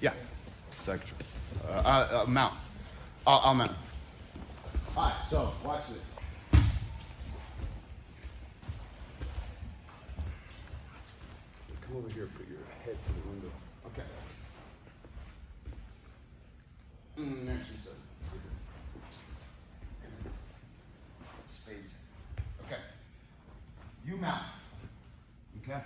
Yeah, side control. Mount. I'll mount. All right, so watch this. Come over here, put your head to the window. Okay. Next is space. Okay. You mount. Okay.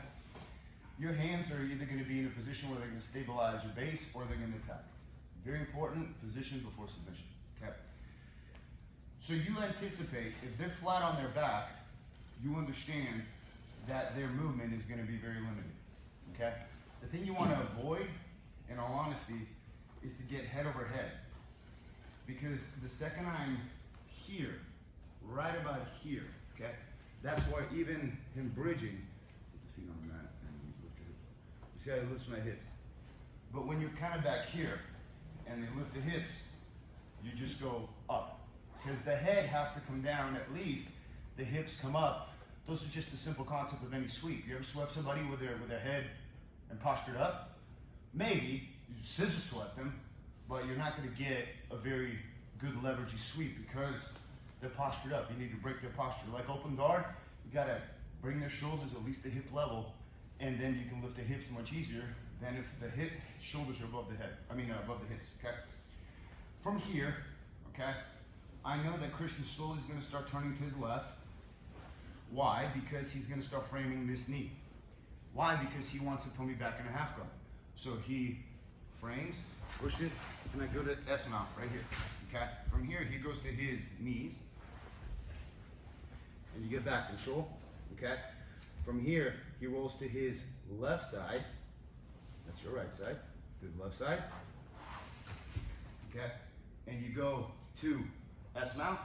Your hands are either going to be in a position where they're going to stabilize your base or they're going to attack. Very important position before submission. Okay. So you anticipate if they're flat on their back, you understand that their movement is going to be very limited. Okay. The thing you want to avoid, in all honesty, is to get head over head. Because the second I'm here, right about here, okay, that's why even him bridging, put the feet on the mat and lift your hips. This guy lifts my hips. But when you're kind of back here and they lift the hips, you just go up. Because the head has to come down at least, the hips come up. Those are just the simple concept of any sweep. You ever swept somebody with their head and postured up? Maybe, you scissor swept them, but you're not going to get a very good leveragey sweep because they're postured up. You need to break their posture. Like open guard, you got to bring their shoulders at least the hip level, and then you can lift the hips much easier than if the shoulders are above the head. Above the hips, okay? From here, okay, I know that Christian slowly is going to start turning to his left. Why? Because he's going to start framing this knee. Why? Because he wants to put me back in a half guard. So he frames, pushes, and I go to S mount right here. Okay? From here, he goes to his knees, and you get back control. Okay? From here, he rolls to his left side. That's your right side. To the left side. Okay? And you go to S mount.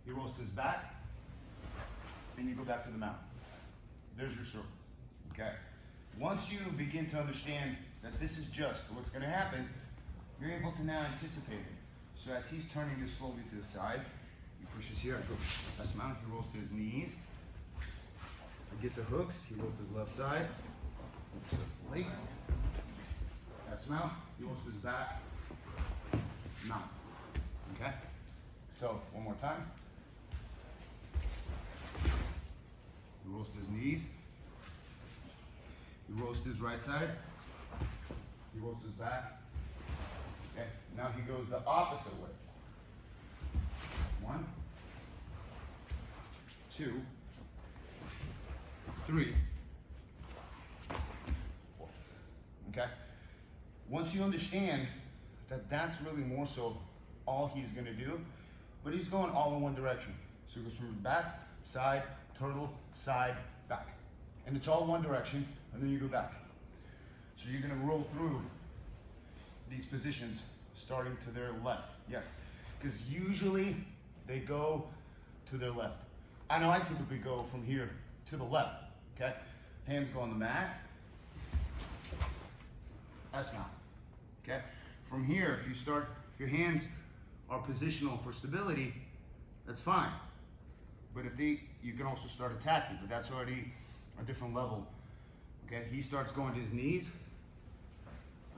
He rolls to his back, and you go back to the mount. There's your circle. Okay? Once you begin to understand that this is just what's going to happen, you're able to now anticipate it. So as he's turning this slowly to the side, he pushes here, I go S mount, he rolls to his knees. I get the hooks, he rolls to his left side. Late. S mount, he rolls to his back. Mount. Okay? So, one more time. He rolls to his knees. He rolls to his right side. He rolls to his back. Okay, now he goes the opposite way. 1, 2, 3, 4. Okay? Once you understand that that's really more so all he's going to do, but he's going all in one direction. So he goes from back, side, turtle, side, back. And it's all one direction, and then you go back. So you're going to roll through these positions starting to their left. Yes, because usually they go to their left. I know I typically go from here to the left, okay? Hands go on the mat. S mount, okay? From here, if your hands are positional for stability, that's fine. But you can also start attacking, but that's already a different level. Okay, he starts going to his knees.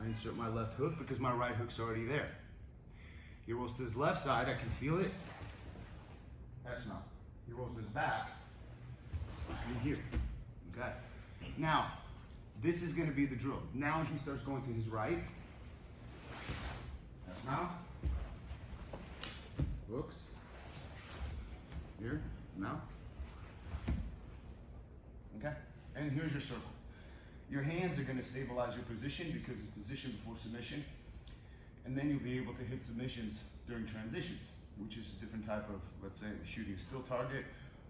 I insert my left hook because my right hook's already there. He rolls to his left side, I can feel it. That's not. He rolls to his back. In here. Okay. Now, this is going to be the drill. Now he starts going to his right. That's now. Hooks. Here. Now. Okay? And here's your circle. Your hands are going to stabilize your position because it's position before submission. And then you'll be able to hit submissions during transitions, which is a different type of, let's say, shooting a still target,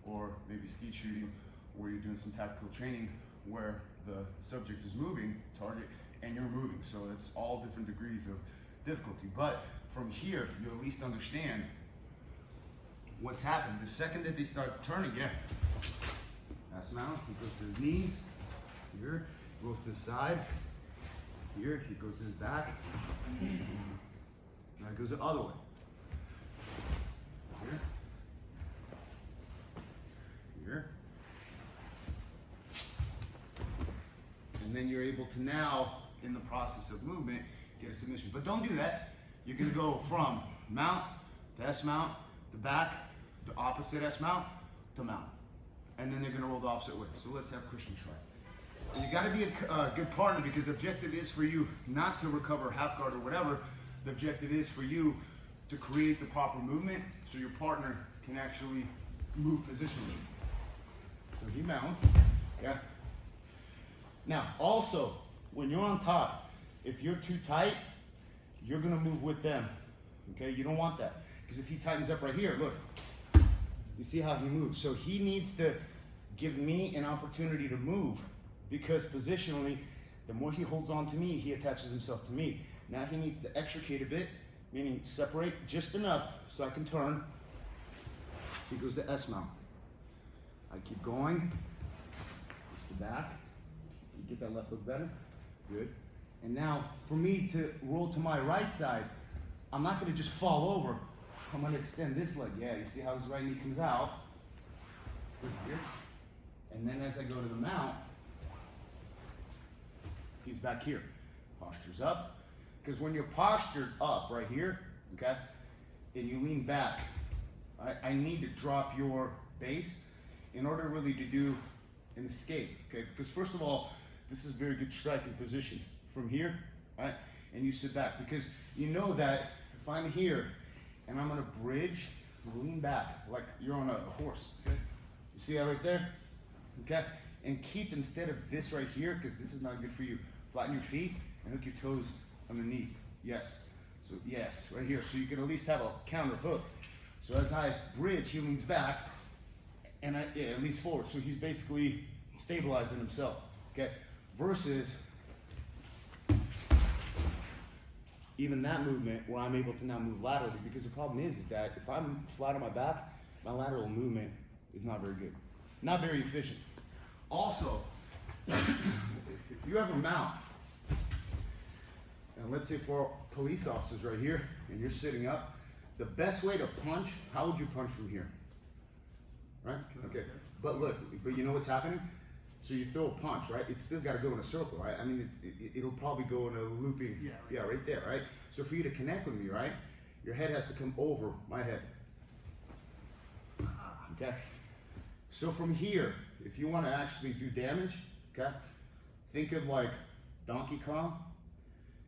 or maybe skeet shooting, where you're doing some tactical training where the subject is moving, target, and you're moving. So it's all different degrees of difficulty. But from here, you at least understand what's happened. The second that they start turning, that's mount, he goes to his knees, here, goes to his side, here, he goes to his back, now it goes the other way. Here, here, and then you're able to now, in the process of movement, get a submission. But don't do that. You're gonna go from mount to S mount to back to opposite S mount to mount. And then they're gonna roll the opposite way. So let's have Christian try. So you gotta be a good partner, because the objective is for you not to recover half guard or whatever. The objective is for you to create the proper movement so your partner can actually move positionally. So he mounts, yeah. Now, also, when you're on top, if you're too tight, you're gonna move with them, okay? You don't want that, because if he tightens up right here, look, you see how he moves. So he needs to give me an opportunity to move, because positionally, the more he holds on to me, he attaches himself to me. Now he needs to extricate a bit, meaning separate just enough so I can turn. He goes to S mount. I keep going, goes to back. You get that left hook better? Good. And now, for me to roll to my right side, I'm not gonna just fall over. I'm gonna extend this leg. Yeah, you see how his right knee comes out? Here. And then as I go to the mount, he's back here. Posture's up. Because when you're postured up right here, okay, and you lean back, I need to drop your base in order really to do an escape, okay? Because first of all, this is very good striking position. From here, right, and you sit back, because you know that if I'm here and I'm gonna bridge, lean back like you're on a horse, okay? You see that right there? Okay? And keep, instead of this right here, because this is not good for you, flatten your feet and hook your toes underneath. Yes. So yes, right here. So you can at least have a counter hook. So as I bridge, he leans back and at least forward. So he's basically stabilizing himself. Okay? Versus even that movement where I'm able to now move laterally, because the problem is that if I'm flat on my back, my lateral movement is not very good. Not very efficient. Also, if you ever mount, and let's say for police officers right here, and you're sitting up, the best way to punch, how would you punch from here? Right? Okay. But look, but you know what's happening? So you throw a punch, right? It's still got to go in a circle, right? I mean, it'll probably go in a looping, right there, right? So for you to connect with me, right, your head has to come over my head. Okay? So from here, if you want to actually do damage, okay, think of like Donkey Kong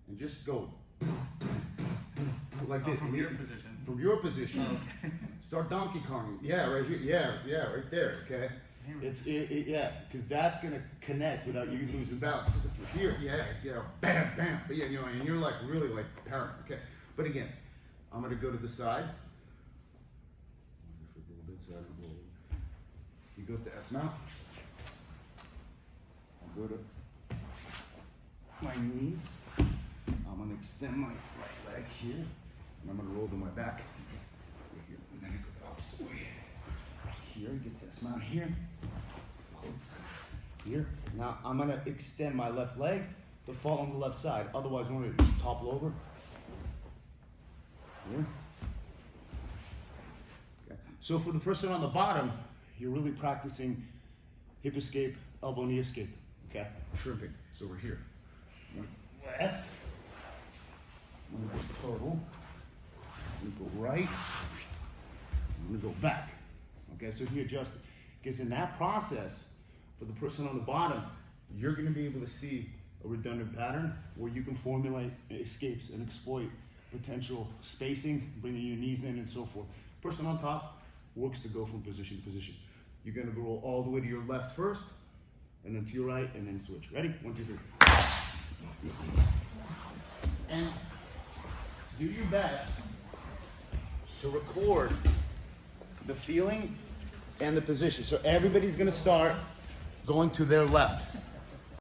and just go like this. From your position. From your position. Oh, okay. Start Donkey Kong. Yeah, right here. Yeah, right there, okay? Yeah, because that's gonna connect without you losing balance. Because if you're here, bam, bam, but yeah, and you're like really like parent, okay. But again, I'm gonna go to the side. He goes to S mount. I'll go to my knees. I'm gonna extend my right leg here, and I'm gonna roll to my back. Here, and then it goes the opposite way. Here, gets S mount here. Here. Now I'm gonna extend my left leg to fall on the left side. Otherwise, I'm gonna just topple over. Here. Okay. So for the person on the bottom, you're really practicing hip escape, elbow knee escape. Okay. Shrimping. So we're here. Left. I'm gonna go total. I'm gonna go right. I'm gonna go back. Okay. So he adjusted. Because in that process, for the person on the bottom, you're going to be able to see a redundant pattern where you can formulate escapes and exploit potential spacing, bringing your knees in and so forth. Person on top works to go from position to position. You're going to roll all the way to your left first, and then to your right, and then switch. Ready? 1, 2, 3. And do your best to record the feeling and the position. So everybody's gonna start going to their left.